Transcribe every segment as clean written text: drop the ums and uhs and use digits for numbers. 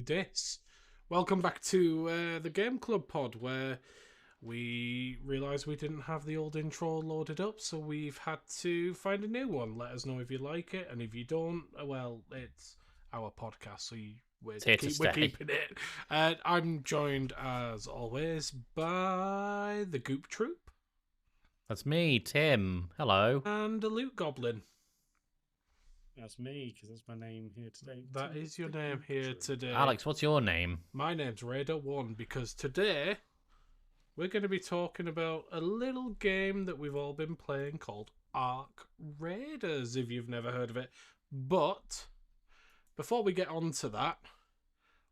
dis. Welcome back to the Game Club pod, where we realised we didn't have the old intro loaded up, so we've had to find a new one. Let us know if you like it, and if you don't, well, it's our podcast, so we're keeping it. I'm joined, as always, by the Goop Troop. That's me, Tim. Hello. And a Loot Goblin. That's me, because that's my name here today. That is your name here today. Alex, what's your name? My name's Raider1, because today we're going to be talking about a little game that we've all been playing called Ark Raiders, if you've never heard of it. But before we get on to that,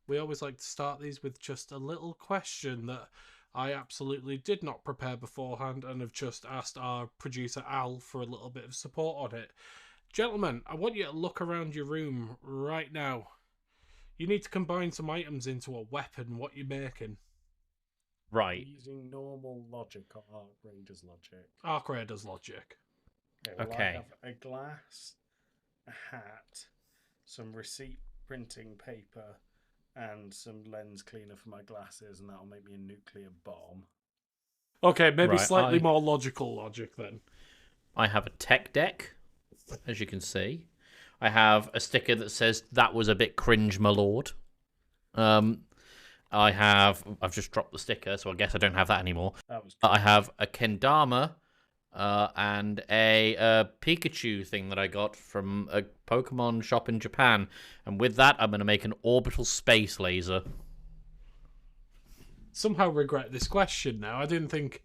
we always like to start these with just a little question that I absolutely did not prepare beforehand and have just asked our producer Al for a little bit of support on it. Gentlemen, I want you to look around your room right now. You need to combine some items into a weapon. What you making? Right. Using normal logic or Ark Raiders logic. Ark Raiders logic. Okay. I have a glass, a hat, some receipt printing paper, and some lens cleaner for my glasses, and that'll make me a nuclear bomb. Okay, maybe Right, slightly more logical logic then. I have a tech deck, as you can see. I have a sticker that says, "That was a bit cringe, my lord." I've just dropped the sticker, so I guess I don't have that anymore. That was cool. I have a kendama and a Pikachu thing that I got from a Pokemon shop in Japan. And with that, I'm going to make an orbital space laser. Somehow regret this question now. I didn't think...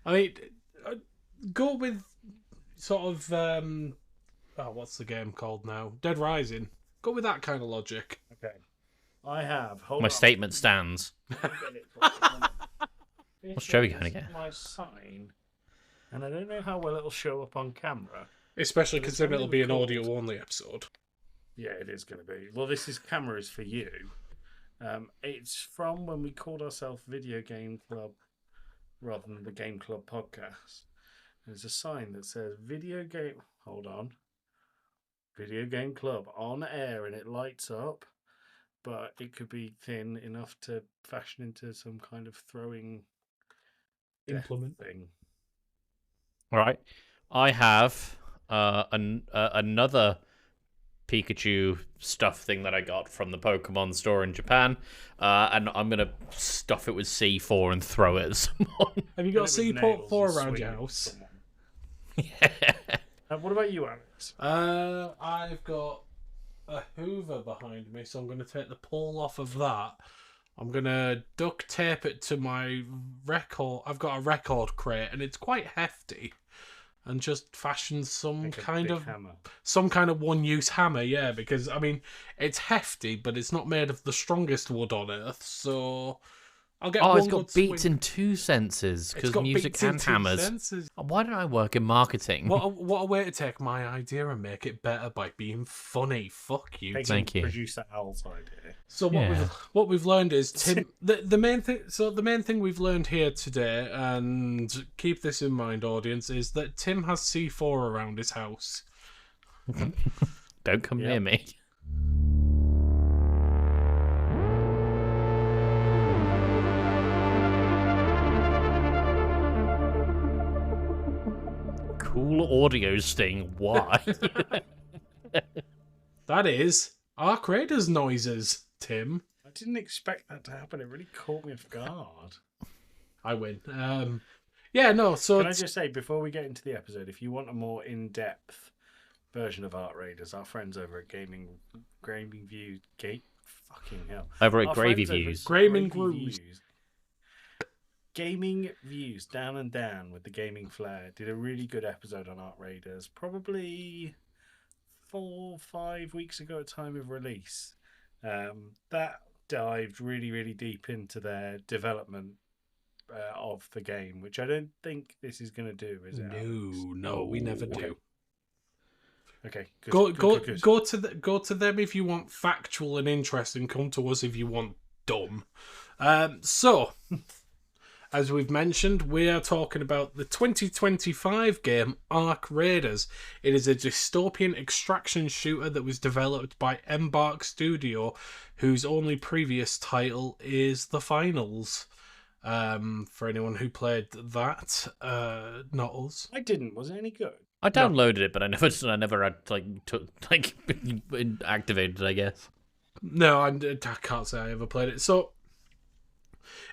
I mean, go with sort of... what's the game called now? Dead Rising. Go with that kind of logic. Okay. I have... My statement stands. What's Joey going to get? My sign, and I don't know how well it'll show up on camera. Especially considering it'll be an audio-only episode. Yeah, it is going to be. Well, this is cameras for you. It's from when we called ourselves Video Game Club rather than the Game Club podcast. There's a sign that says Video Game Club on air, and it lights up, but it could be thin enough to fashion into some kind of throwing implement thing. All right. I have another Pikachu stuff thing that I got from the Pokemon store in Japan, and I'm going to stuff it with C4 and throw it at someone. Have you got C4 around your house? Yeah. What about you, Alex? I've got a Hoover behind me, so I'm going to take the pole off of that. I'm going to duct tape it to my record. I've got a record crate, and it's quite hefty. And just fashion some kind of one-use hammer, yeah. Because, I mean, it's hefty, but it's not made of the strongest wood on earth, so... I'll get it's got beats in two senses, because music and hammers. Senses. Why don't I work in marketing? What a way to take my idea and make it better by being funny. Fuck you. Thank you. Producer Al's idea. So what we've learned is Tim. The main thing. So the main thing we've learned here today, and keep this in mind, audience, is that Tim has C4 around his house. Don't come near me. Cool audio sting. Why? That is Ark Raiders noises, Tim. I didn't expect that to happen. It really caught me off guard. I win. So can I just say, before we get into the episode, if you want a more in-depth version of Ark Raiders, our friends over at Gaming Views, fucking hell, over at Gravy Views, Gaming Views, Down and Down with the Gaming Flair, did a really good episode on Ark Raiders, probably 4 or 5 weeks ago at time of release. That dived really, really deep into their development of the game, which I don't think this is going to do, is it? No, we never do. Okay, good. Go to them if you want factual and interesting. Come to us if you want dumb. As we've mentioned, we are talking about the 2025 game Ark Raiders. It is a dystopian extraction shooter that was developed by Embark Studio, whose only previous title is The Finals. For anyone who played that, not us. I didn't. Was it any good? I downloaded it, but I never had activated it, I guess. No, I can't say I ever played it. So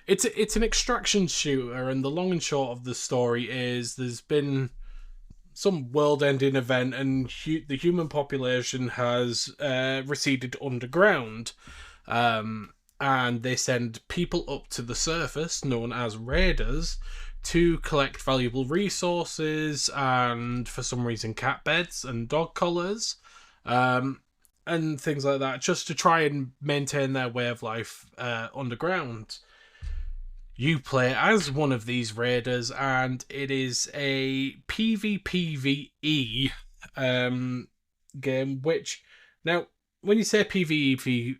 it's an extraction shooter, and the long and short of the story is there's been some world-ending event, and the human population has receded underground, and they send people up to the surface, known as raiders, to collect valuable resources and, for some reason, cat beds and dog collars, and things like that, just to try and maintain their way of life underground. You play as one of these raiders, and it is a PvPvE game, which, now, when you say PvE/PvP,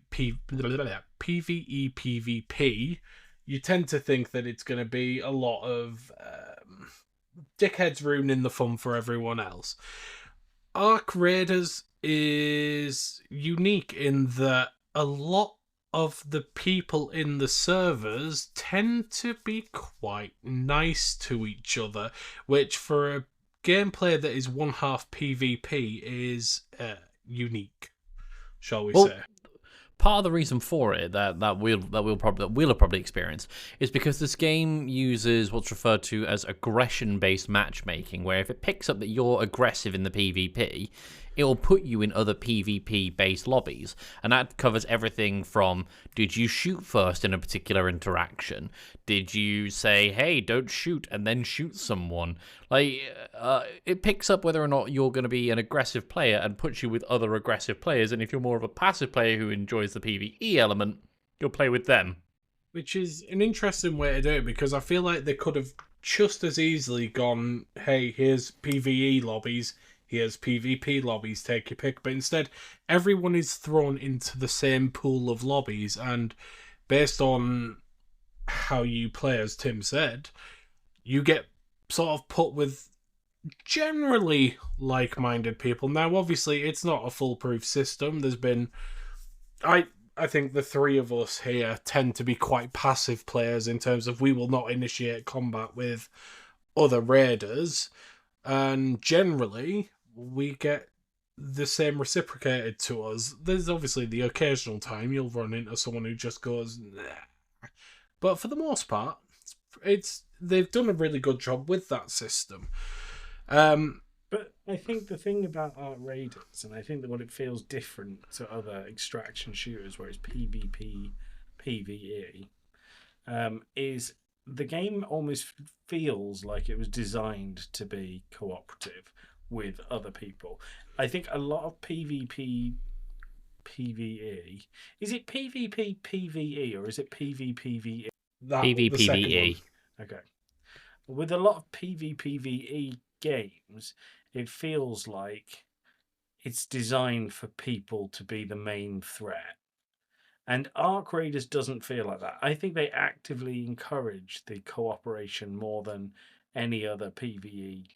you tend to think that it's going to be a lot of dickheads ruining the fun for everyone else. Ark Raiders is unique in that a lot of the people in the servers tend to be quite nice to each other, which for a gameplay that is one half PvP is unique, shall we say. Part of the reason for it that we'll have probably experienced is because this game uses what's referred to as aggression-based matchmaking, where if it picks up that you're aggressive in the PvP, it will put you in other PvP-based lobbies, and that covers everything from, did you shoot first in a particular interaction? Did you say, hey, don't shoot, and then shoot someone? It picks up whether or not you're going to be an aggressive player and puts you with other aggressive players, and if you're more of a passive player who enjoys the PvE element, you'll play with them. Which is an interesting way to do it, because I feel like they could have just as easily gone, hey, here's PvE lobbies, here's PvP lobbies, take your pick. But instead, everyone is thrown into the same pool of lobbies, and based on how you play, as Tim said, you get sort of put with generally like-minded people. Now, obviously, it's not a foolproof system. There's been... I think the three of us here tend to be quite passive players in terms of we will not initiate combat with other raiders, and generally we get the same reciprocated to us. There's obviously the occasional time you'll run into someone who just goes, nah. But for the most part, they've done a really good job with that system. But I think the thing about Ark Raiders, and I think that what it feels different to other extraction shooters where it's PvP, PvE, is the game almost feels like it was designed to be cooperative with other people. I think a lot of PvP, PvE, is it PvP, PvE, or is it PvPvE? PvPvE. Okay. With a lot of PvPvE games, it feels like it's designed for people to be the main threat. And Ark Raiders doesn't feel like that. I think they actively encourage the cooperation more than any other PvE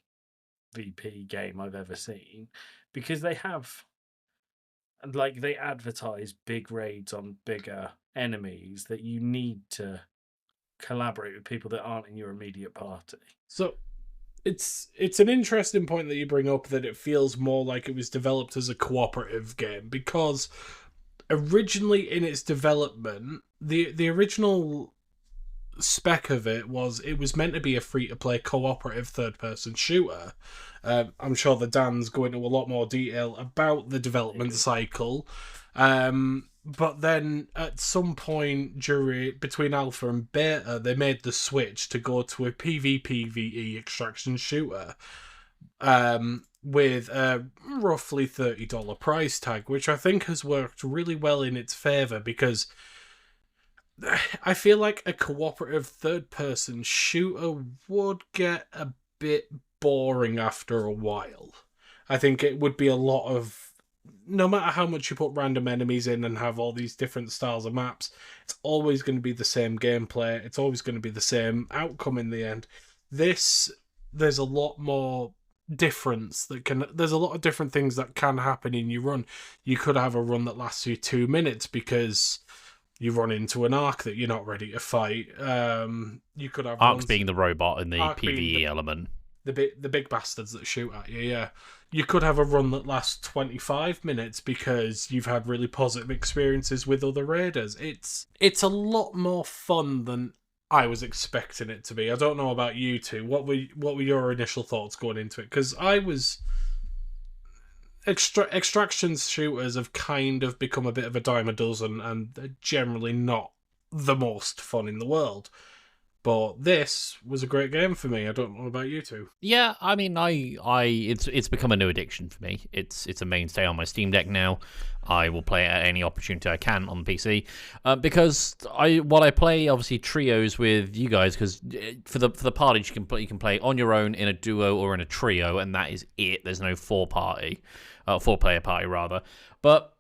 VP game I've ever seen, because they advertise big raids on bigger enemies that you need to collaborate with people that aren't in your immediate party. So it's an interesting point that you bring up, that it feels more like it was developed as a cooperative game, because originally in its development, the original spec of it was meant to be a free-to-play cooperative third-person shooter. I'm sure that Dan's go into a lot more detail about the development cycle. But then at some point between alpha and beta, they made the switch to go to a PvPvE extraction shooter with a roughly $30 price tag, which I think has worked really well in its favour, because I feel like a cooperative third-person shooter would get a bit boring after a while. I think it would be a lot of no matter how much you put random enemies in and have all these different styles of maps, it's always going to be the same gameplay. It's always going to be the same outcome in the end. This, there's a lot more difference that can. There's a lot of different things that can happen in your run. You could have a run that lasts you 2 minutes because you run into an arc that you're not ready to fight. You could have Arcs runs, being the robot in the arc being PvE element. the big bastards that shoot at you. Yeah, you could have a run that lasts 25 minutes because you've had really positive experiences with other raiders. It's a lot more fun than I was expecting it to be. I don't know about you two. What were your initial thoughts going into it? Because I was extraction shooters have kind of become a bit of a dime a dozen, and they're generally not the most fun in the world. But this was a great game for me. I don't know about you two. Yeah, I mean, it's become a new addiction for me. It's a mainstay on my Steam Deck now. I will play it at any opportunity I can on the PC because while I play obviously trios with you guys, because for the parties you can play on your own in a duo or in a trio, and that is it. There's no four player party rather, but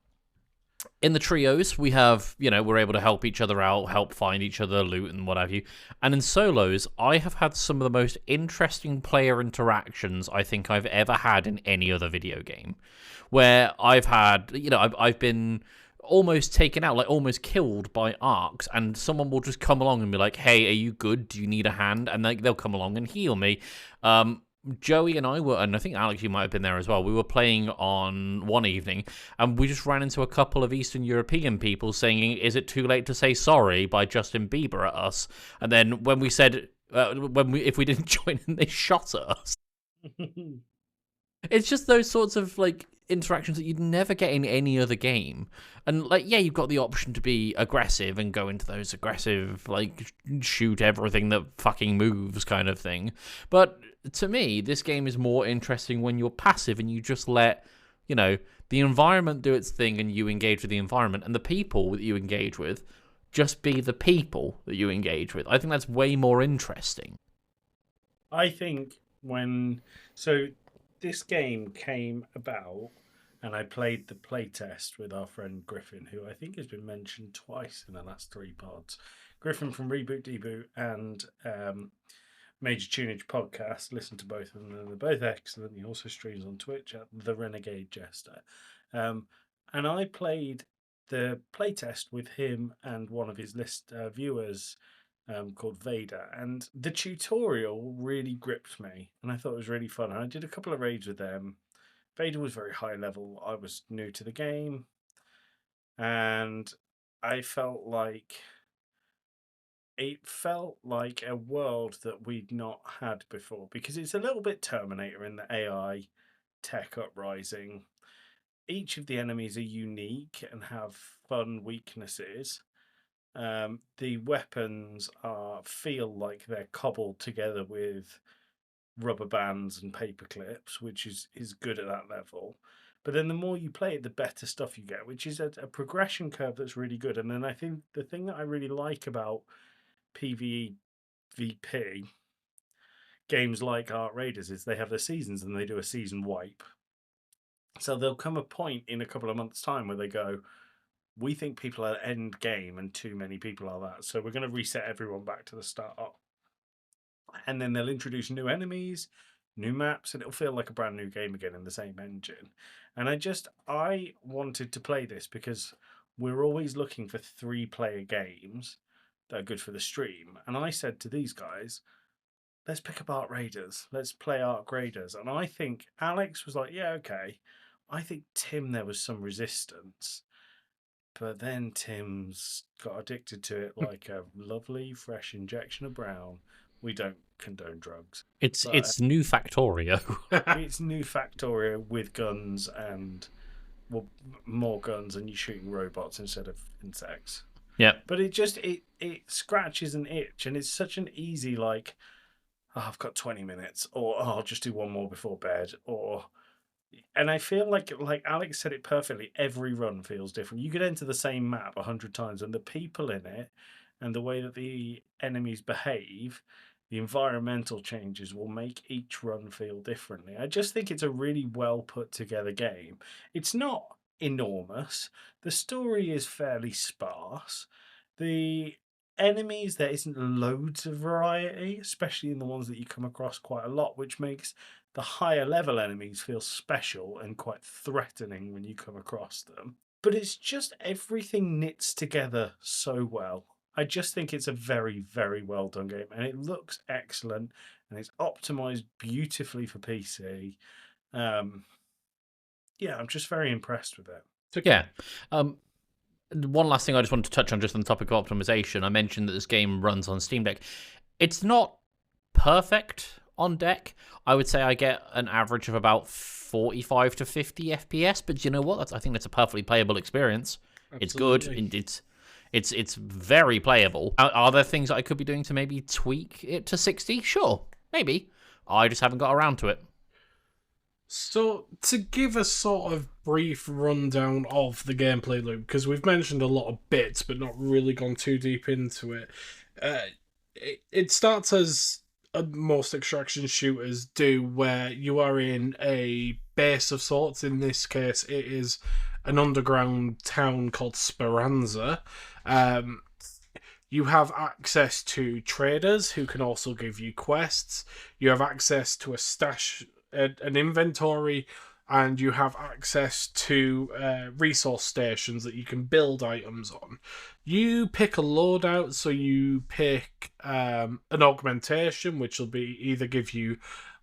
in the trios, we have, we're able to help each other out, help find each other, loot and what have you. And in solos, I have had some of the most interesting player interactions I think I've ever had in any other video game. Where I've had, I've been almost taken out, like almost killed by arcs, and someone will just come along and be like, hey, are you good? Do you need a hand? And they'll come along and heal me. Joey and I were, and I think Alex, you might have been there as well. We were playing on one evening, and we just ran into a couple of Eastern European people singing "Is It Too Late to Say Sorry" by Justin Bieber at us. And then when we said, if we didn't join in, they shot at us. It's just those sorts of interactions that you'd never get in any other game. And you've got the option to be aggressive and go into those aggressive, shoot everything that fucking moves kind of thing. But to me, this game is more interesting when you're passive and you just let, the environment do its thing and you engage with the environment, and the people that you engage with just be the people that you engage with. I think that's way more interesting. I think this game came about, and I played the playtest with our friend Griffin, who I think has been mentioned twice in the last 3 pods. Griffin from Reboot Deboot and Major Tunage Podcast. Listen to both of them, and they're both excellent. He also streams on Twitch at The Renegade Jester. And I played the playtest with him and one of his viewers, called Vader, and the tutorial really gripped me, and I thought it was really fun. And I did a couple of raids with them. Vader was very high level. I was new to the game, and I felt like a world that we'd not had before, because it's a little bit Terminator in the AI tech uprising. Each of the enemies are unique and have fun weaknesses. The weapons feel like they're cobbled together with rubber bands and paper clips, which is good at that level. But then the more you play it, the better stuff you get, which is a progression curve that's really good. And then I think the thing that I really like about PvE VP games like Art Raiders is they have their seasons and they do a season wipe. So there'll come a point in a couple of months' time where they go, we think people are end game and too many people are that, so we're going to reset everyone back to the start. And then they'll introduce new enemies, new maps, and it'll feel like a brand new game again in the same engine. And I wanted to play this because we're always looking for 3-player games that are good for the stream. And I said to these guys, let's pick up Arc Raiders. Let's play Arc Raiders. And I think Alex was like, yeah, okay. I think Tim, there was some resistance. But then Tim's got addicted to it like a lovely, fresh injection of brown. We don't condone drugs. It's new Factorio. It's new Factorio with guns and more guns, and you're shooting robots instead of insects. Yeah. But it scratches an itch, and it's such an easy I've got 20 minutes, or I'll just do one more before bed, and I feel like Alex said it perfectly, every run feels different. You could enter the same map 100 times, and the people in it and the way that the enemies behave the environmental changes will make each run feel differently. I just think it's a really well put together game. It's not enormous. The story is fairly sparse. The enemies, there isn't loads of variety, especially in the ones that you come across quite a lot, which makes the higher level enemies feel special and quite threatening when you come across them. But it's just everything knits together so well. I just think it's a very, very well done game, and it looks excellent, and it's optimized beautifully for PC. Yeah, I'm just very impressed with it. Yeah. One last thing I just wanted to touch on, just on the topic of optimization. I mentioned that this game runs on Steam Deck. It's not perfect on deck. I would say I get an average of about 45 to 50 FPS, but you know what? I think that's a perfectly playable experience. Absolutely. It's good. It's very playable. Are there things that I could be doing to maybe tweak it to 60? Sure, maybe. I just haven't got around to it. So, to give a sort of brief rundown of the gameplay loop, because we've mentioned a lot of bits, but not really gone too deep into it. It starts as most extraction shooters do, where you are in a base of sorts. In this case, it is an underground town called Speranza. You have access to traders who can also give you quests. You have access to a stash, an inventory, and you have access to resource stations that you can build items on. You pick a loadout, so you pick an augmentation, which will be either give you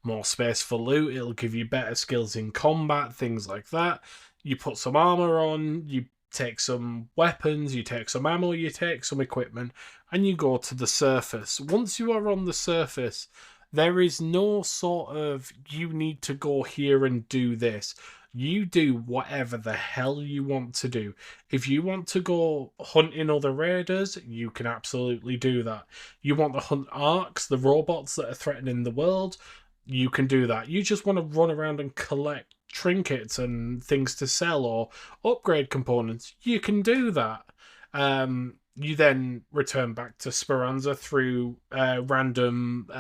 more space for loot, it'll give you better skills in combat, things like that. You put some armor on, you take some weapons, you take some ammo, you take some equipment, and you go to the surface. Once you are on the surface, there is no sort of, you need to go here and do this. You do whatever the hell you want to do. If you want to go hunting other raiders, you can absolutely do that. You want to hunt arcs, the robots that are threatening the world, you can do that. You just want to run around and collect trinkets and things to sell or upgrade components, you can do that. You then return back to Speranza through random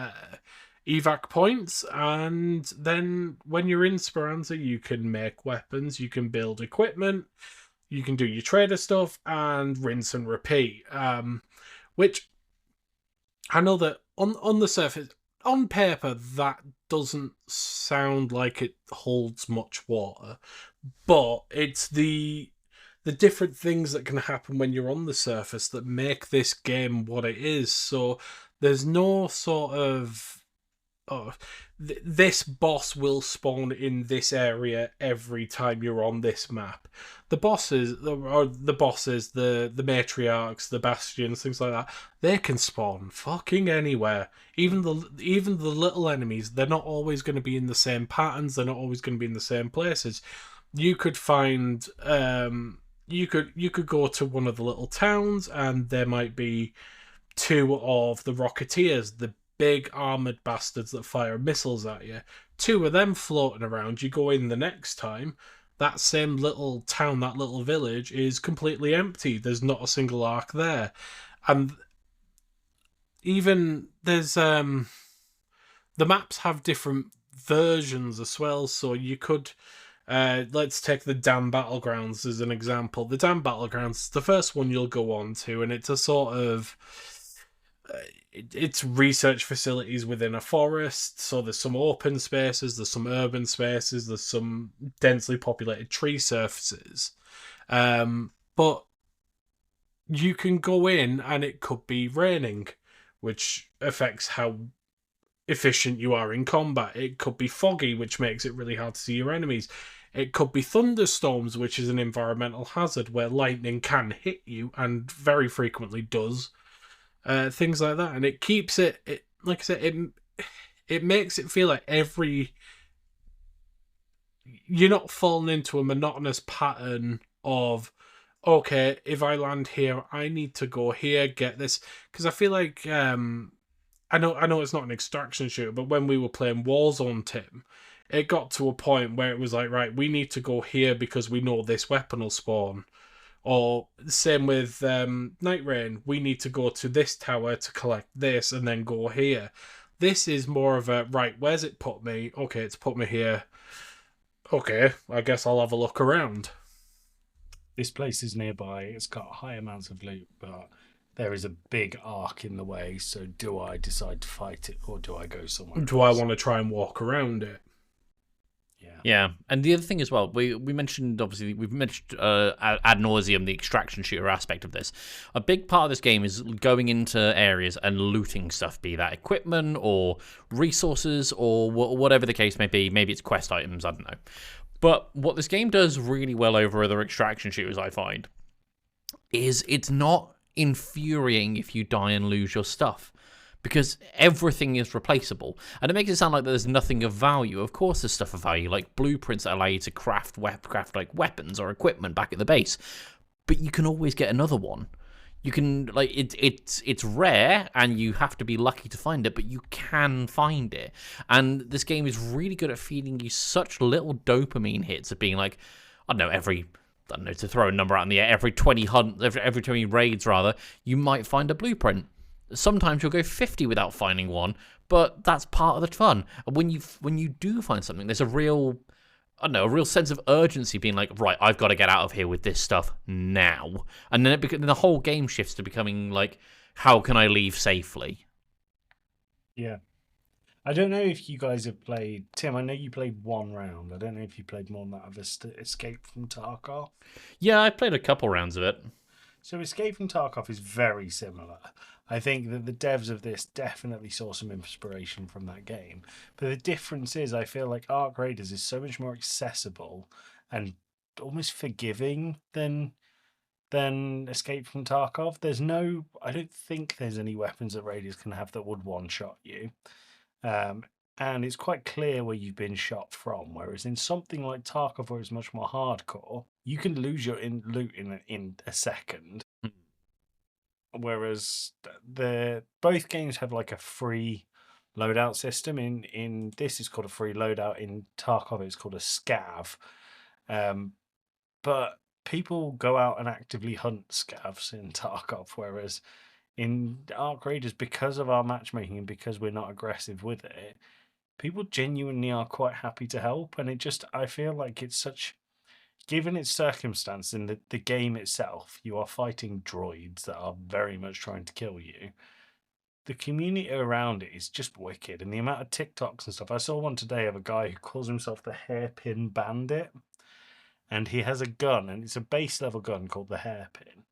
evac points, and then when you're in Speranza, you can make weapons, you can build equipment, you can do your trader stuff, and rinse and repeat. Which I know that on the surface, on paper, that doesn't sound like it holds much water, but it's the different things that can happen when you're on the surface that make this game what it is. So there's no sort of this boss will spawn in this area every time you're on this map. The bosses, the matriarchs, the bastions, things like that, they can spawn fucking anywhere. Even the little enemies, they're not always going to be in the same patterns. They're not always going to be in the same places. You could find you could go to one of the little towns, and there might be two of the Rocketeers, the big armoured bastards that fire missiles at you. Two of them floating around. You go in the next time, that same little town, that little village is completely empty. There's not a single arc there. And even there's the maps have different versions as well, so you could let's take the Dam Battlegrounds as an example. The Dam Battlegrounds is the first one you'll go on to, and it's a sort of it's research facilities within a forest, so there's some open spaces, there's some urban spaces, there's some densely populated tree surfaces. But you can go in and it could be raining, which affects how efficient you are in combat. It could be foggy, which makes it really hard to see your enemies. It could be thunderstorms, which is an environmental hazard where lightning can hit you and very frequently does. Things like that, and it keeps it like I said, it makes it feel like you're not falling into a monotonous pattern of, okay, if I land here, I need to go here, get this, because I feel like I know it's not an extraction shooter, but when we were playing Warzone, Tim, it got to a point where it was like, right, we need to go here because we know this weapon will spawn. Or same with Night Rain, we need to go to this tower to collect this and then go here. This is more of a, right, where's it put me? Okay, it's put me here. Okay, I guess I'll have a look around. This place is nearby. It's got high amounts of loot, but there is a big arc in the way. So do I decide to fight it, or do I go somewhere Do I else? want to try and walk around it? Yeah, and the other thing as well, we've mentioned ad nauseum the extraction shooter aspect of this. A big part of this game is going into areas and looting stuff, be that equipment or resources or whatever the case may be. Maybe it's quest items, I don't know. But what this game does really well over other extraction shooters, I find, is it's not infuriating if you die and lose your stuff, because everything is replaceable. And it makes it sound like there's nothing of value. Of course there's stuff of value, like blueprints that allow you to craft like weapons or equipment back at the base. But you can always get another one. You can, like, it's rare and you have to be lucky to find it, but you can find it. And this game is really good at feeding you such little dopamine hits of being like, I don't know, to throw a number out in the air, every 20 raids rather, you might find a blueprint. Sometimes you'll go 50 without finding one, but that's part of the fun. And when you do find something, there's a real sense of urgency, being like, right, I've got to get out of here with this stuff now. And then then the whole game shifts to becoming like, how can I leave safely? Yeah. I don't know if you guys have played... Tim, I know you played one round. I don't know if you played more than that of Escape from Tarkov. Yeah, I played a couple rounds of it. So Escape from Tarkov is very similar. I think that the devs of this definitely saw some inspiration from that game. But the difference is, I feel like Ark Raiders is so much more accessible and almost forgiving than Escape from Tarkov. I don't think there's any weapons that Raiders can have that would one-shot you. And it's quite clear where you've been shot from. Whereas in something like Tarkov, where it's much more hardcore, you can lose your loot in a second. Whereas both games have like a free loadout system. In this, it's called a free loadout. In Tarkov, it's called a scav. But people go out and actively hunt scavs in Tarkov, whereas in Ark Raiders, because of our matchmaking and because we're not aggressive with it, people genuinely are quite happy to help. And I feel like it's such... Given its circumstance in the game itself, you are fighting droids that are very much trying to kill you. The community around it is just wicked. And the amount of TikToks and stuff. I saw one today of a guy who calls himself the Hairpin Bandit. And he has a gun, and it's a base level gun called the Hairpin.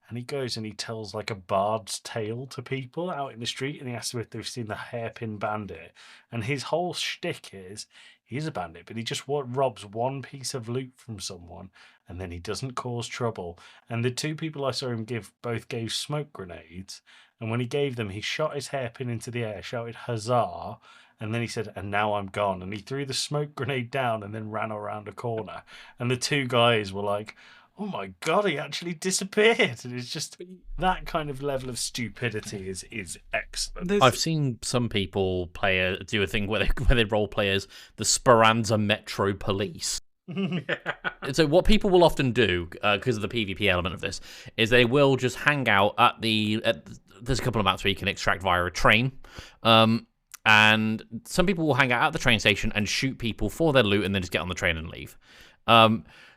And he goes and he tells like a bard's tale to people out in the street, and he asks them if they've seen the Hairpin Bandit. And his whole shtick is, he's a bandit, but he just robs one piece of loot from someone, and then he doesn't cause trouble. And the two people I saw him give both gave smoke grenades, and when he gave them, he shot his hairpin into the air, shouted "Huzzah!" And then he said, "And now I'm gone." And he threw the smoke grenade down and then ran around a corner. And the two guys were like, "Oh my God, he actually disappeared." And it's just that kind of level of stupidity is excellent. I've seen some people do a thing where they role play as the Speranza Metro Police. So what people will often do, because of the PvP element of this, is they will just hang out there's a couple of maps where you can extract via a train. And some people will hang out at the train station and shoot people for their loot and then just get on the train and leave.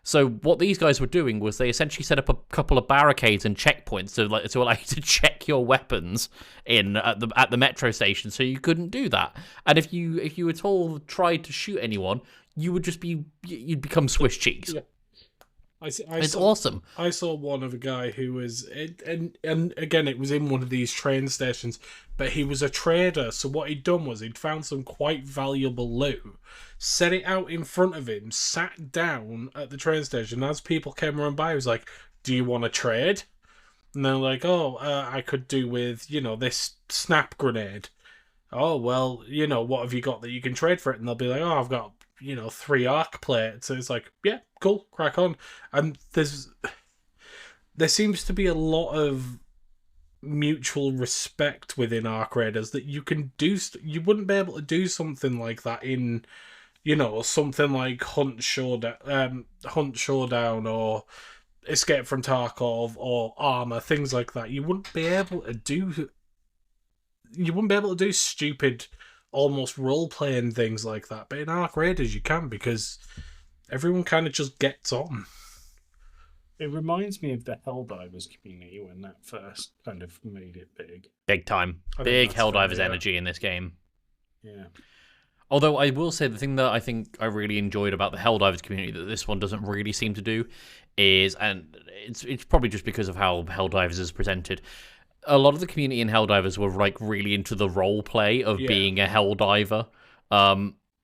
So what these guys were doing was they essentially set up a couple of barricades and checkpoints to allow you to check your weapons in at the metro station, so you couldn't do that. And if you at all tried to shoot anyone, you'd become Swiss cheese. Yeah. It's awesome. I saw one of a guy who was, and again, it was in one of these train stations, but he was a trader. So what he'd done was he'd found some quite valuable loot, set it out in front of him, sat down at the train station. As people came around by, he was like, "Do you want to trade?" And they're like, "Oh, I could do with, this snap grenade." "Oh, well, what have you got that you can trade for it?" And they'll be like, "Oh, I've got 3 arc plates." So it's like, yeah, cool, crack on. And there seems to be a lot of mutual respect within Ark Raiders that you can do. You wouldn't be able to do something like that in, something like Hunt Showdown or Escape from Tarkov or Armor, things like that. You wouldn't be able to do you wouldn't be able to do stupid, almost role-playing things like that. But in Ark Raiders, you can, because everyone kind of just gets on. It reminds me of the Helldivers community when that first kind of made it big. Big time. I think Big that's fair, Helldivers yeah. energy in this game. Yeah. Although I will say the thing that I think I really enjoyed about the Helldivers community that this one doesn't really seem to do is, and it's probably just because of how Helldivers is presented, a lot of the community in Helldivers were like really into the role play of being a Helldiver,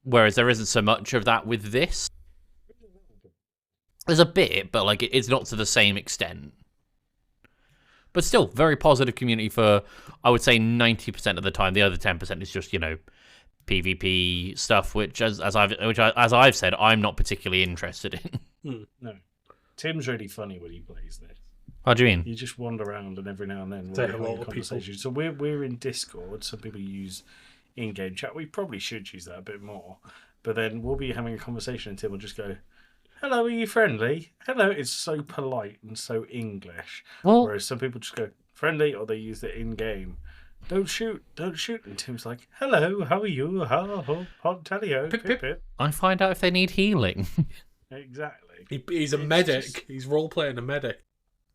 whereas there isn't so much of that with this. There's a bit, but like it's not to the same extent. But still, very positive community for, I would say, 90% of the time. The other 10% is just, PvP stuff, which as I've said, I'm not particularly interested in. No. Tim's really funny when he plays this. What do you mean? You just wander around and every now and then Say we're hello having a to conversation. So we're in Discord. Some people use in-game chat. We probably should use that a bit more. But then we'll be having a conversation and Tim will just go, "Hello, are you friendly?" Hello. It's so polite and so English. Well, Whereas some people just go, "Friendly," or they use it in-game. Don't shoot. And Tim's like, "Hello, how are you? Hot tally-ho, Pip, pip, pip. pip." I find out if they need healing. Exactly. He's a It's medic. just- He's role-playing a medic.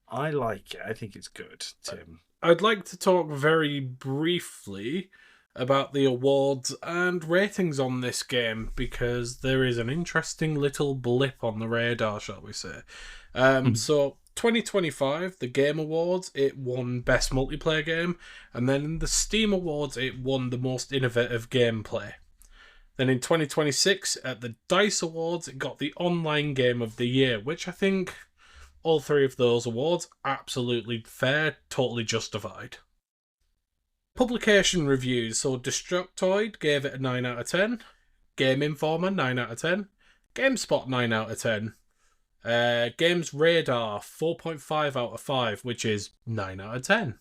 I like it. I think it's good, Tim. I'd like to talk very briefly about the awards and ratings on this game, because there is an interesting little blip on the radar, shall we say. So 2025, the Game Awards, it won Best Multiplayer Game, and then in the Steam Awards, it won the Most Innovative Gameplay. Then in 2026, at the DICE Awards, it got the Online Game of the Year, which I think all three of those awards, absolutely fair, totally justified. Publication reviews. So Destructoid gave it a 9 out of 10. Game Informer, 9 out of 10. GameSpot, 9 out of 10. Games Radar, 4.5 out of 5, which is 9 out of 10.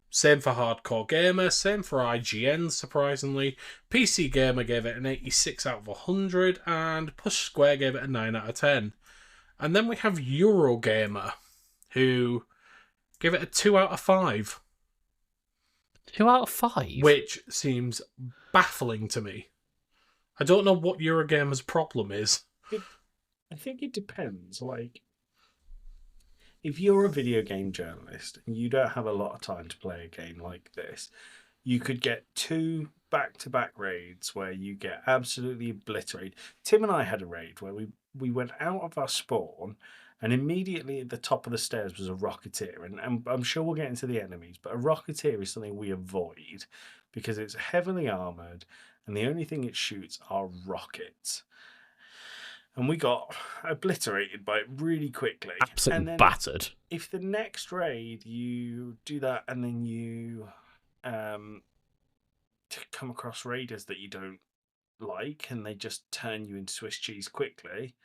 Same for Hardcore Gamer, same for IGN, surprisingly. PC Gamer gave it an 86 out of 100, and Push Square gave it a 9 out of 10. And then we have Eurogamer, who gave it a 2 out of 5. 2 out of 5? Which seems baffling to me. I don't know what Eurogamer's problem is. I think it depends. Like, if you're a video game journalist and you don't have a lot of time to play a game like this, you could get 2 back-to-back raids where you get absolutely obliterated. Tim and I had a raid where we went out of our spawn, and immediately at the top of the stairs was a Rocketeer. And I'm sure we'll get into the enemies, but a Rocketeer is something we avoid because it's heavily armoured, and the only thing it shoots are rockets. And we got obliterated by it really quickly. Absolutely and then battered. if the next raid you do that and then you come across raiders that you don't like and they just turn you into Swiss cheese quickly,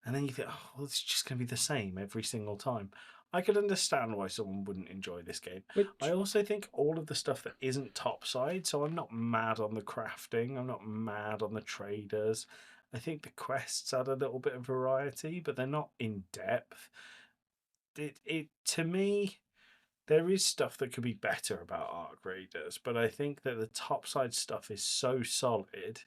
and then you think, oh, well, it's just going to be the same every single time. I could understand why someone wouldn't enjoy this game. I also think all of the stuff that isn't Topside, so I'm not mad on the crafting, I'm not mad on the traders. I think the quests add a little bit of variety, but they're not in depth. It to me, there is stuff that could be better about Ark Raiders, but I think that the Topside stuff is so solid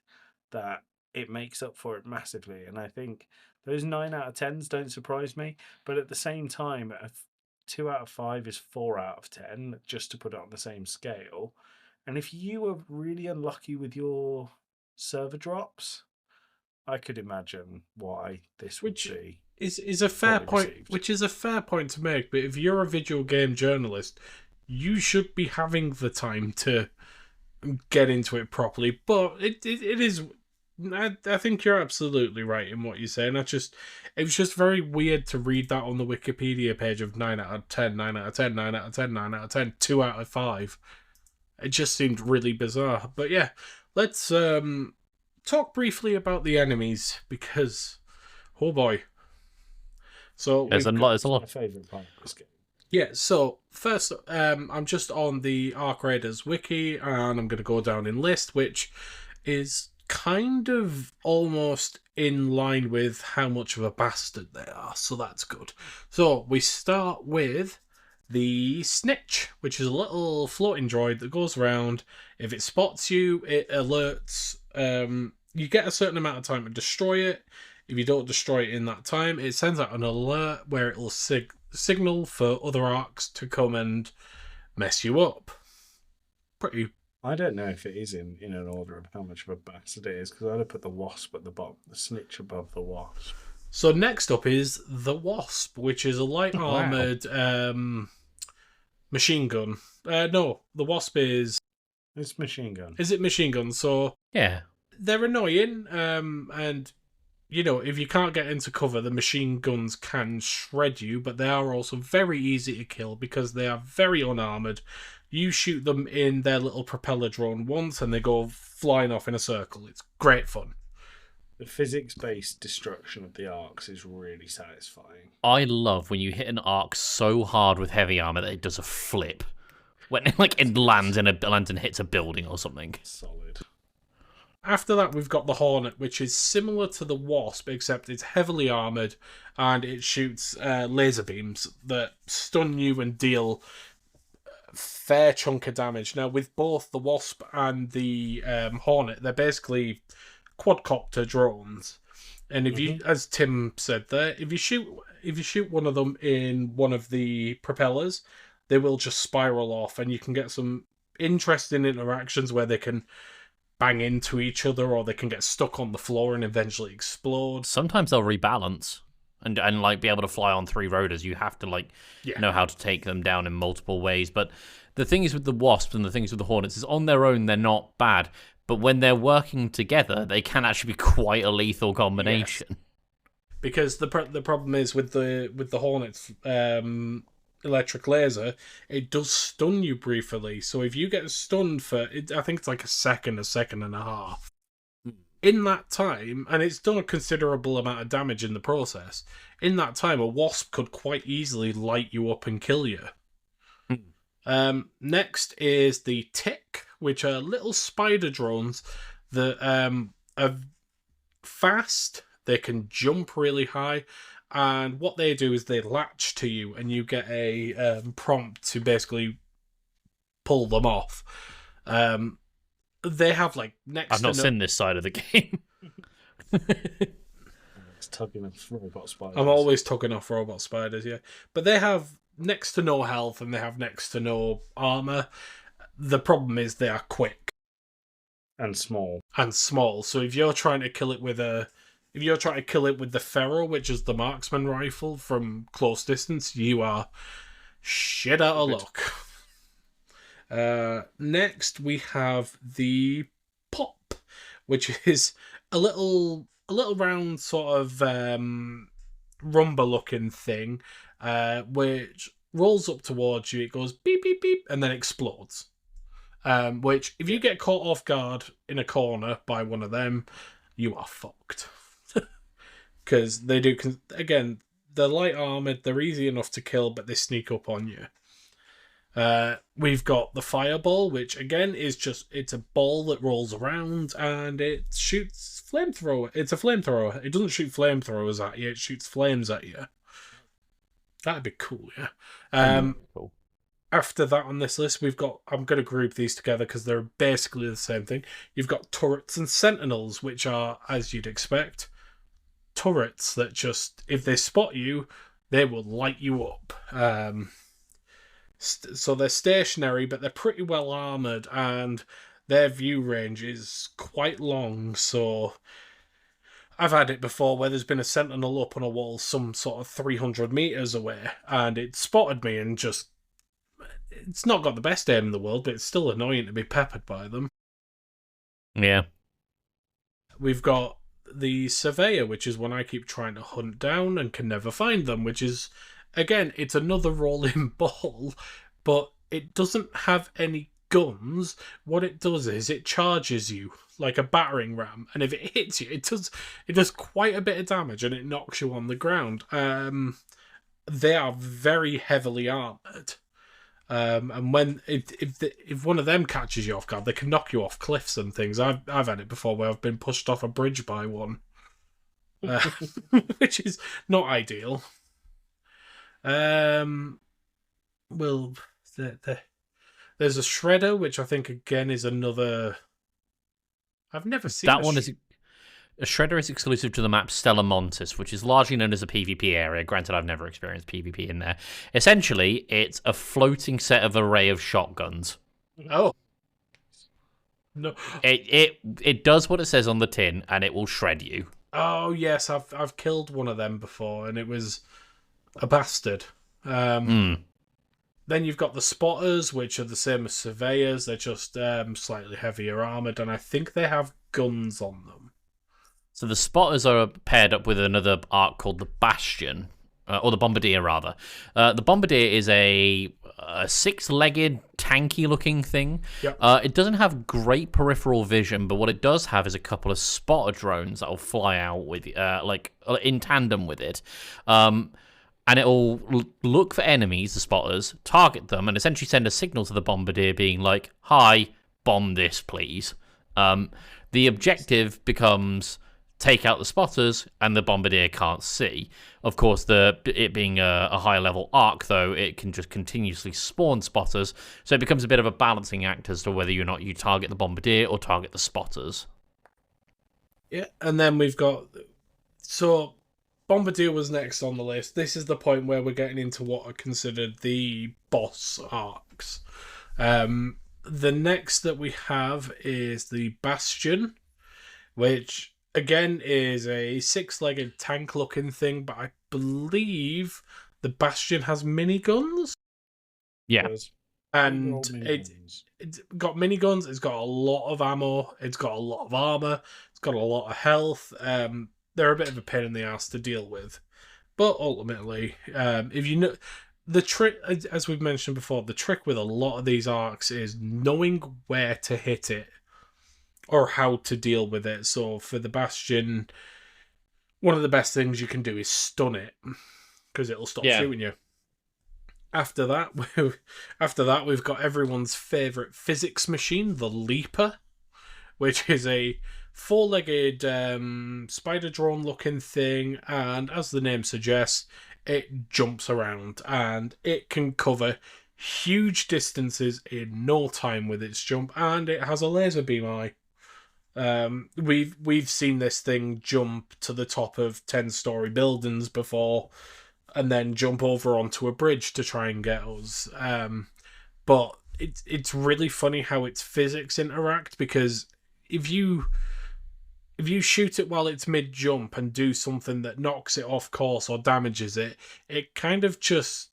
that it makes up for it massively. And I think those 9 out of 10s don't surprise me, but at the same time, a 2 out of 5 is 4 out of 10, just to put it on the same scale. And if you were really unlucky with your server drops, I could imagine why this would be. Is a fair poorly point, received. which is a fair point to make. But if you're a video game journalist, you should be having the time to get into it properly. But it is. I think you're absolutely right in what you're saying. It was just very weird to read that on the Wikipedia page of 9 out of 10, 9 out of 10, 9 out of 10, 9 out of 10, 2 out of 5. It just seemed really bizarre. But yeah, let's talk briefly about the enemies, because, oh boy. So There's a My lot. favourite part of this game. yeah, so first, I'm just on the Ark Raiders wiki, and I'm going to go down in list, which is kind of almost in line with how much of a bastard they are, so that's good. So we start with the Snitch, which is a little floating droid that goes around. If it spots you, it alerts. You get a certain amount of time to destroy it. If you don't destroy it in that time, it sends out an alert where it'll signal for other arcs to come and mess you up. Pretty. I don't know if it is in an order of how much of a bastard it is, because I'd have put the Wasp at the bottom, the Snitch above the Wasp. So next up is the Wasp, which is a light armored machine gun. No, the Wasp is. It's machine gun. Is it machine gun? So Yeah. they're annoying, and if you can't get into cover, the machine guns can shred you, but they are also very easy to kill because they are very unarmored. You shoot them in their little propeller drone once, and they go flying off in a circle. It's great fun. The physics-based destruction of the arcs is really satisfying. I love when you hit an arc so hard with heavy armor that it does a flip. When it lands and hits a building or something. Solid. After that, we've got the Hornet, which is similar to the Wasp, except it's heavily armoured, and it shoots laser beams that stun you and deal a fair chunk of damage. Now, with both the Wasp and the Hornet, they're basically quadcopter drones. And if you, as Tim said there, if you shoot one of them in one of the propellers, they will just spiral off, and you can get some interesting interactions where they can bang into each other, or they can get stuck on the floor and eventually explode. Sometimes they'll rebalance and be able to fly on 3 rotors. You have to know how to take them down in multiple ways. But the thing is with the Wasps and the things with the Hornets is on their own they're not bad, but when they're working together, they can actually be quite a lethal combination. Yes. Because the problem is with the Hornets. Electric laser, it does stun you briefly. So if you get stunned for, I think it's like a second and a half. In that time, and it's done a considerable amount of damage in the process, in that time, a Wasp could quite easily light you up and kill you. Next is the Tick, which are little spider drones that are fast, they can jump really high, and what they do is they latch to you, and you get a prompt to basically pull them off. They have next. I've not seen this side of the game. It's tugging off robot spiders. I'm always tugging off robot spiders, yeah. But they have next to no health, and they have next to no armor. The problem is they are quick and small. So if you're trying to kill it with the Ferro, which is the marksman rifle from close distance, you are shit out of luck. Next, we have the Pop, which is a little round sort of rumba-looking thing, which rolls up towards you. It goes beep, beep, beep, and then explodes. Which, if you get caught off guard in a corner by one of them, you are fucked. Because they do, again, they're light armoured, they're easy enough to kill, but they sneak up on you. We've got the Fireball, which again is it's a ball that rolls around and it shoots flamethrower. It's a flamethrower. It doesn't shoot flamethrowers at you, it shoots flames at you. That'd be cool, yeah. Cool. After that on this list, we've got, I'm going to group these together because they're basically the same thing. You've got Turrets and Sentinels, which are, as you'd expect, turrets that just, if they spot you, they will light you up. So they're stationary, but they're pretty well armoured, and their view range is quite long. So I've had it before where there's been a sentinel up on a wall some sort of 300 metres away, and it spotted me and just... It's not got the best aim in the world, but it's still annoying to be peppered by them. Yeah. We've got the Surveyor, which is one I keep trying to hunt down and can never find them, which is, again, it's another rolling ball, but it doesn't have any guns. What it does is it charges you like a battering ram, and if it hits you, it does quite a bit of damage, and it knocks you on the ground. They are very heavily armoured. And when if one of them catches you off guard, they can knock you off cliffs and things. I've had it before where I've been pushed off a bridge by one, which is not ideal. well, there's a shredder, which I think again is another. I've never seen That one is a shredder is exclusive to the map Stella Montis, which is largely known as a PvP area. Granted, I've never experienced PvP in there. Essentially, it's a floating set of array of shotguns. Oh no! It does what it says on the tin, and it will shred you. Oh yes, I've killed one of them before, and it was a bastard. Mm. Then you've got the spotters, which are the same as surveyors. They're just slightly heavier armored, and I think they have guns on them. So the spotters are paired up with another arc called the Bastion, or the Bombardier rather. The Bombardier is a six-legged, tanky-looking thing. Yep. It doesn't have great peripheral vision, but what it does have is a couple of spotter drones that'll fly out with, like in tandem with it. And it'll look for enemies, the spotters, target them, and essentially send a signal to the Bombardier being like, "Hi, bomb this, please." The objective becomes take out the spotters, and the Bombardier can't see. Of course, it being a higher level arc, though, it can just continuously spawn spotters, so it becomes a bit of a balancing act as to whether or not you target the Bombardier or target the spotters. Yeah, and then we've got Bombardier was next on the list. This is the point where we're getting into what are considered the boss arcs. The next that we have is the Bastion, which again is a six-legged tank-looking thing, but I believe the Bastion has miniguns. Yeah. And it's got miniguns, it's got a lot of ammo, it's got a lot of armor, it's got a lot of health. They're a bit of a pain in the ass to deal with. But ultimately, if you know the trick, as we've mentioned before, the trick with a lot of these arcs is knowing where to hit it or how to deal with it. So for the Bastion, one of the best things you can do is stun it because it'll stop shooting you. After that, we've got everyone's favorite physics machine, the Leaper, which is a four-legged spider drone-looking thing, and as the name suggests, it jumps around and it can cover huge distances in no time with its jump, and it has a laser beam eye. We've seen this thing jump to the top of 10-story buildings before, and then jump over onto a bridge to try and get us. But it's really funny how its physics interact, because if you shoot it while it's mid-jump and do something that knocks it off course or damages it, it kind of just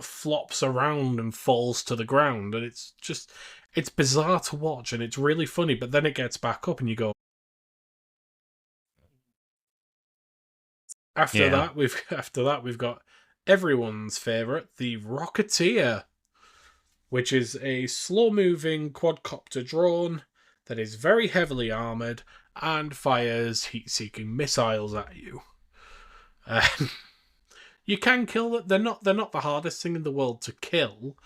flops around and falls to the ground, and it's bizarre to watch, and it's really funny, but then it gets back up and you go... After that, we've got everyone's favourite, the Rocketeer, which is a slow-moving quadcopter drone that is very heavily armoured and fires heat-seeking missiles at you. You can kill them. They're not the hardest thing in the world to kill,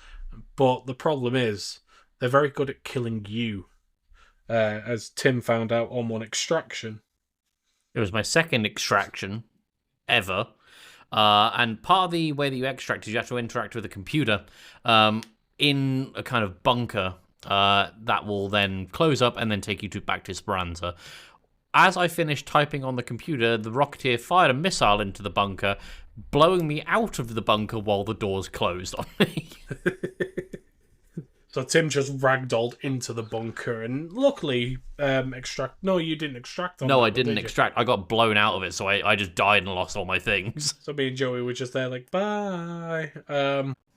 but the problem is they're very good at killing you, as Tim found out on one extraction. It was my second extraction ever. And part of the way that you extract is you have to interact with a computer in a kind of bunker that will then close up and then take you back to Esperanza. As I finished typing on the computer, the Rocketeer fired a missile into the bunker, blowing me out of the bunker while the doors closed on me. So Tim just ragdolled into the bunker, and luckily, extract. No, you didn't extract. No, I didn't extract. I got blown out of it, so I just died and lost all my things. So me and Joey were just there, like, bye.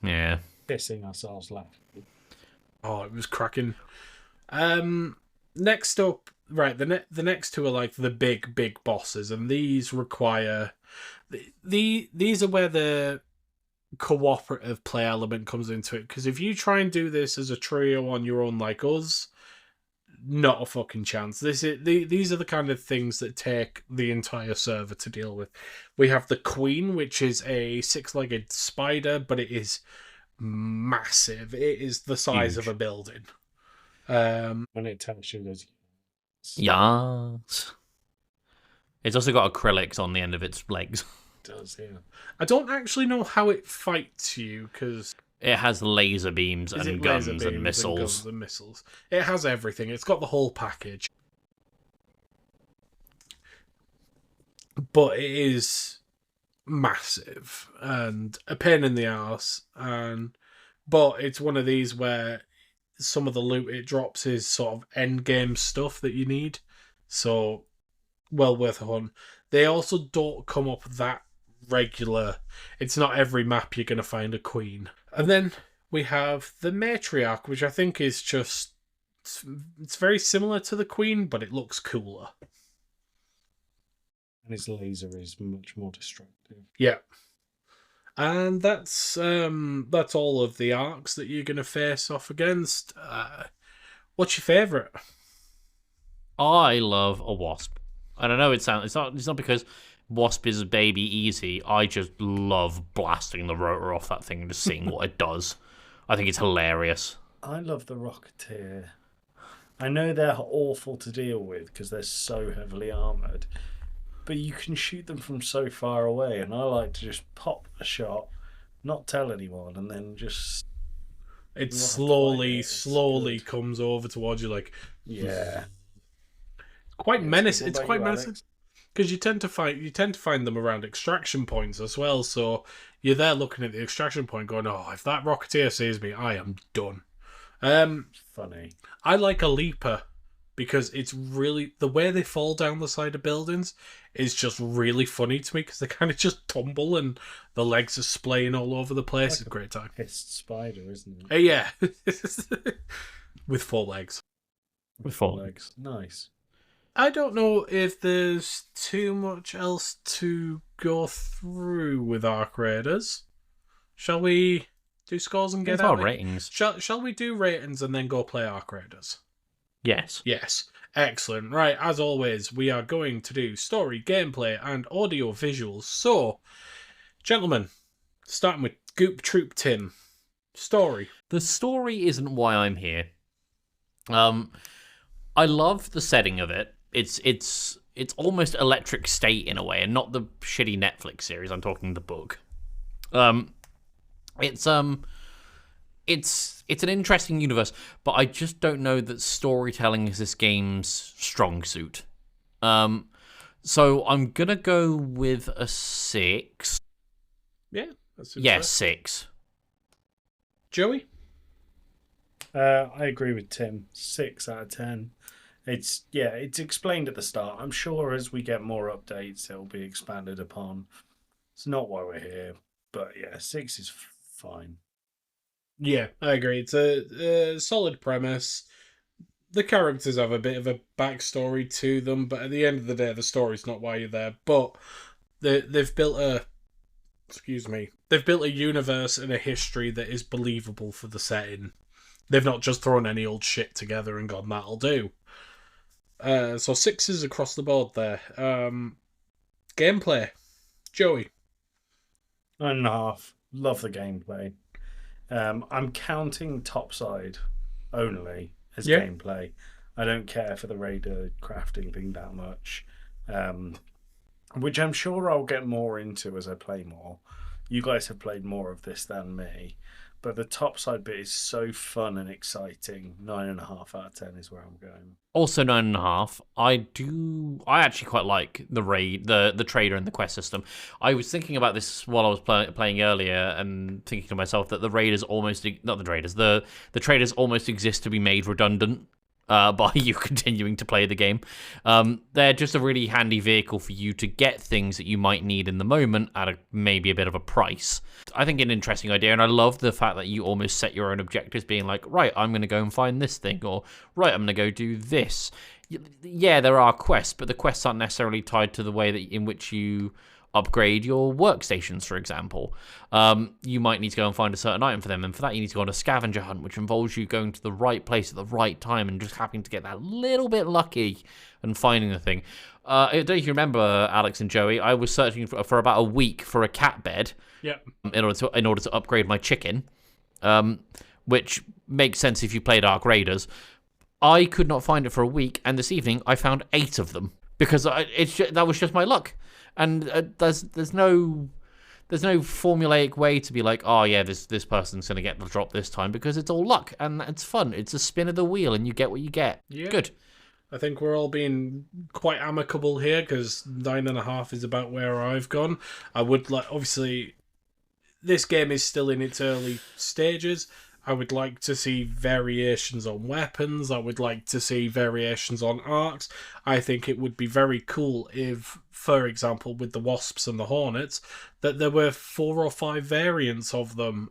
Yeah, pissing ourselves laughing. Oh, it was cracking. Next up, right? The next two are like the big bosses, and these require these are where the cooperative play element comes into it, because if you try and do this as a trio on your own like us, not a fucking chance. These are the kind of things that take the entire server to deal with. We have the Queen, which is a six-legged spider, but it is massive. It is the size of a building. When it tells you there's... Yes. It's also got acrylics on the end of its legs. It does, yeah. I don't actually know how it fights you, because It has laser beams Is and it guns laser beams and missiles. guns and missiles. It has everything. It's got the whole package. But it is massive and a pain in the arse. But it's one of these where some of the loot it drops is sort of end game stuff that you need. So, well worth a hunt. They also don't come up that regular. It's not every map you're going to find a queen. And then we have the matriarch, which I think is just... It's very similar to the queen, but it looks cooler. And his laser is much more destructive. Yeah. And that's all of the arcs that you're going to face off against. What's your favourite? I love a wasp. And I know it's not because wasp is a baby easy. I just love blasting the rotor off that thing and just seeing what it does. I think it's hilarious. I love the Rocketeer. I know they're awful to deal with because they're so heavily armoured, but you can shoot them from so far away, and I like to just pop a shot, not tell anyone, and then just... It slowly comes over towards you, like... Yeah. Quite menacing. It's What about quite you, menacing Alex? because you tend to find them around extraction points as well. So you're there looking at the extraction point, going, "Oh, if that Rocketeer sees me, I am done." Funny. I like a leaper because it's really the way they fall down the side of buildings is just really funny to me because they kind of just tumble and the legs are splaying all over the place. It's a great time. Pissed spider, isn't it? Yeah, with 4 legs. With 4 legs. Nice. I don't know if there's too much else to go through with Arc Raiders. Shall we do scores and get It's out? our ratings. Shall we do ratings and then go play Arc Raiders? Yes. Yes. Excellent. Right, as always, we are going to do story, gameplay, and audio visuals. So, gentlemen, starting with Goop Troop Tim. Story. The story isn't why I'm here. I love the setting of it. It's almost Electric State in a way, and not the shitty Netflix series. I'm talking the book. It's an interesting universe, but I just don't know that storytelling is this game's strong suit. So I'm gonna go with a 6. Yeah, that's Yeah, 6. Joey? I agree with Tim. 6 out of 10. It's explained at the start. I'm sure as we get more updates, it'll be expanded upon. It's not why we're here, but yeah, 6 is fine. Yeah, I agree. It's a solid premise. The characters have a bit of a backstory to them, but at the end of the day, the story's not why you're there. But they've built a universe and a history that is believable for the setting. They've not just thrown any old shit together and gone, that'll do. So 6s across the board there. Gameplay. Joey. 9.5. Love the gameplay. I'm counting Topside only as gameplay. I don't care for the Raider crafting thing that much, which I'm sure I'll get more into as I play more. You guys have played more of this than me, but the Topside bit is so fun and exciting. 9.5 out of 10 is where I'm going. Also 9.5. I actually quite like the raid, the trader and the quest system. I was thinking about this while I was playing earlier, and thinking to myself that the traders almost exist to be made redundant by you continuing to play the game. They're just a really handy vehicle for you to get things that you might need in the moment at maybe a bit of a price. I think an interesting idea, and I love the fact that you almost set your own objectives, being like, right, I'm going to go and find this thing, or right, I'm going to go do this. Yeah, there are quests, but the quests aren't necessarily tied to the way that in which you upgrade your workstations, for example. You might need to go and find a certain item for them, and for that you need to go on a scavenger hunt, which involves you going to the right place at the right time and just having to get that little bit lucky and finding the thing. I don't know if you remember, Alex and Joey, I was searching for about a week for a cat bed. Yep. In order to upgrade my chicken, which makes sense if you played Arc Raiders. I could not find it for a week, and this evening I found 8 of them because that was just my luck. And there's no there's no formulaic way to be like, oh yeah, this person's gonna get the drop this time, because it's all luck and it's fun. It's a spin of the wheel and you get what you get. Yeah. Good. I think we're all being quite amicable here because 9.5 is about where I've gone. I would like, obviously, this game is still in its early stages. I would like to see variations on weapons. I would like to see variations on arcs. I think it would be very cool if, for example, with the Wasps and the Hornets, that there were 4 or 5 variants of them,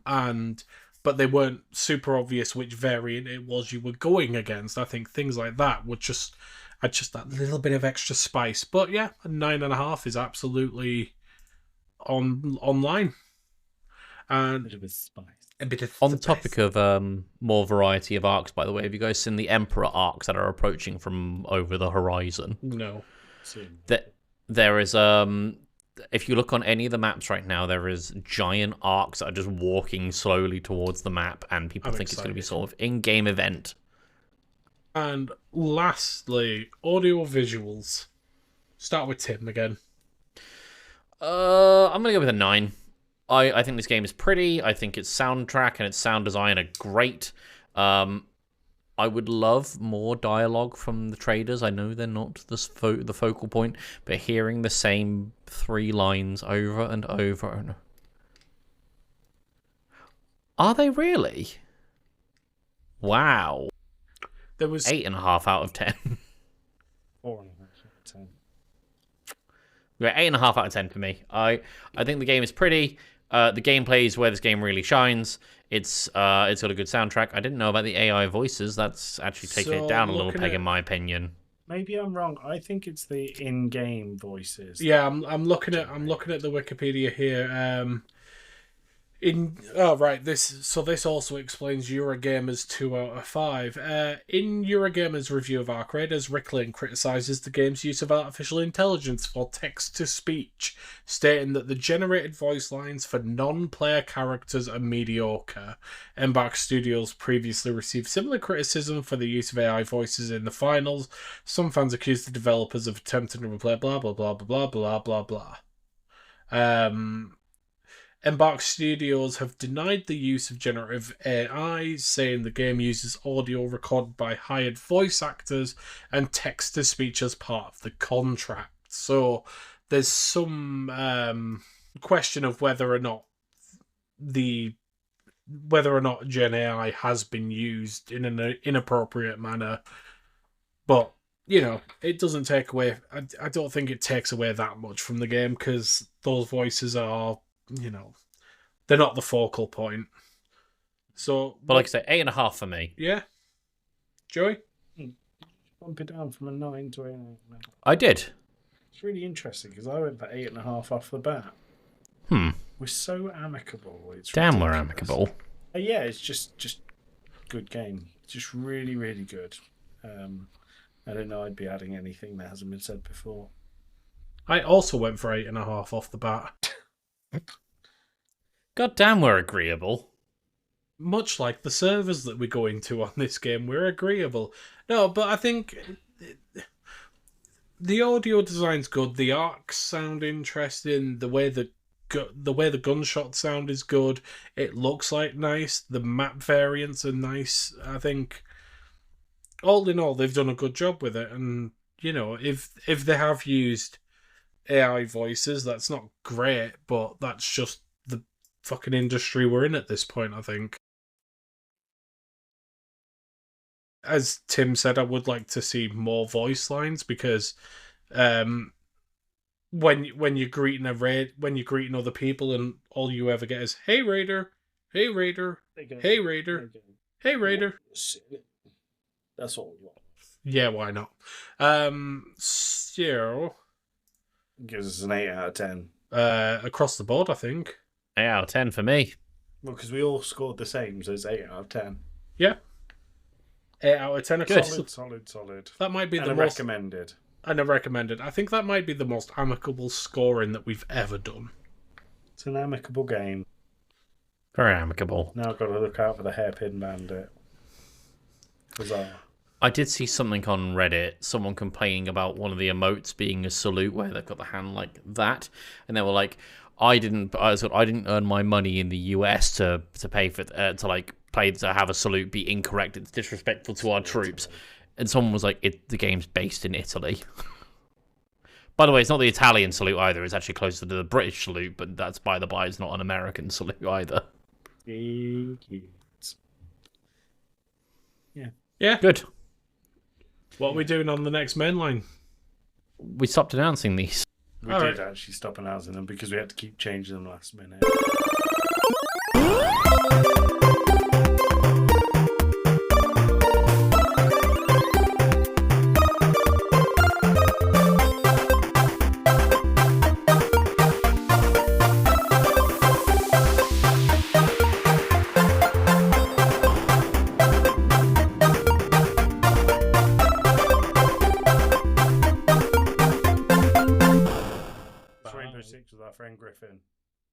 but they weren't super obvious which variant it was you were going against. I think things like that would just add just that little bit of extra spice. But yeah, a 9.5 is absolutely online. And A bit of spice. a bit of On spice. the topic of more variety of arcs, by the way, have you guys seen the Emperor arcs that are approaching from over the horizon? No. Soon. There is if you look on any of the maps right now, there is giant arcs that are just walking slowly towards the map, and people I'm think it's going to be excited. sort of in-game event. And lastly, audio visuals. Start with Tim again. I'm gonna go with a 9. I think this game is pretty. I think its soundtrack and its sound design are great. I would love more dialogue from the traders. I know they're not the focal point, but hearing the same 3 lines over and over and are they really? Wow. There was 8.5 out of 10. 4.5 out of 10. Yeah, 8.5 out of 10 for me. I think the game is pretty. The gameplay is where this game really shines. It's got a good soundtrack. I didn't know about the AI voices. That's actually taking So, it down a little looking peg, at- in my opinion. Maybe I'm wrong. I think it's the in-game voices. Yeah, I'm looking at the Wikipedia here. This also explains Eurogamer's 2 out of 5. In Eurogamer's review of Arc Raiders, Rick Lane criticises the game's use of artificial intelligence for text-to-speech, stating that the generated voice lines for non-player characters are mediocre. Embark Studios previously received similar criticism for the use of AI voices in the finals. Some fans accused the developers of attempting to replay blah blah blah blah blah blah blah blah. Embark Studios have denied the use of generative AI, saying the game uses audio recorded by hired voice actors and text-to-speech as part of the contract. So there's some question of whether or not Gen AI has been used in an inappropriate manner. But, it doesn't take away... I don't think it takes away that much from the game, because those voices are... they're not the focal point. So, But like I say, 8.5 for me. yeah, Joey. Bump it down from a 9 to 8.5. I did. It's really interesting because I went for 8.5 off the bat. We're so amicable. It's Damn, we're ridiculous. amicable. Yeah, it's just good game. Just really, really good. I don't know I'd be adding anything that hasn't been said before. I also went for 8.5 off the bat. God damn, we're agreeable. Much like the servers that we go into on this game, we're agreeable. No, but I think the audio design's good. The arcs sound interesting. The way the gunshot sound is good. It looks like nice. The map variants are nice. I think all in all, they've done a good job with it. And if they have used AI voices, that's not great, but that's just the fucking industry we're in at this point, I think. As Tim said, I would like to see more voice lines, because when you're greeting when you're greeting other people and all you ever get is "Hey Raider, hey Raider, hey Raider, hey Raider." That's all we want. Yeah, why not? So Gives us an 8 out of 10. across the board, I think. 8 out of 10 for me. Well, because we all scored the same, so it's 8 out of 10. Yeah, 8 out of 10 across. Solid. That might be And the a most recommended. and a recommended. I think that might be the most amicable scoring that we've ever done. It's an amicable game. Very amicable. Now I've got to look out for the hairpin bandit. Huzzah. I did see something on Reddit, someone complaining about one of the emotes being a salute where they've got the hand like that, and they were like, I didn't earn my money in the US to pay for to have a salute be incorrect. It's disrespectful to our troops. And someone was like, the game's based in Italy. By the way, it's not the Italian salute either. It's actually closer to the British salute, but that's by the by. It's not an American salute either. Yeah. Good. What are we doing on the next main line? We stopped announcing these. We All did right. actually stop announcing them because we had to keep changing them last minute.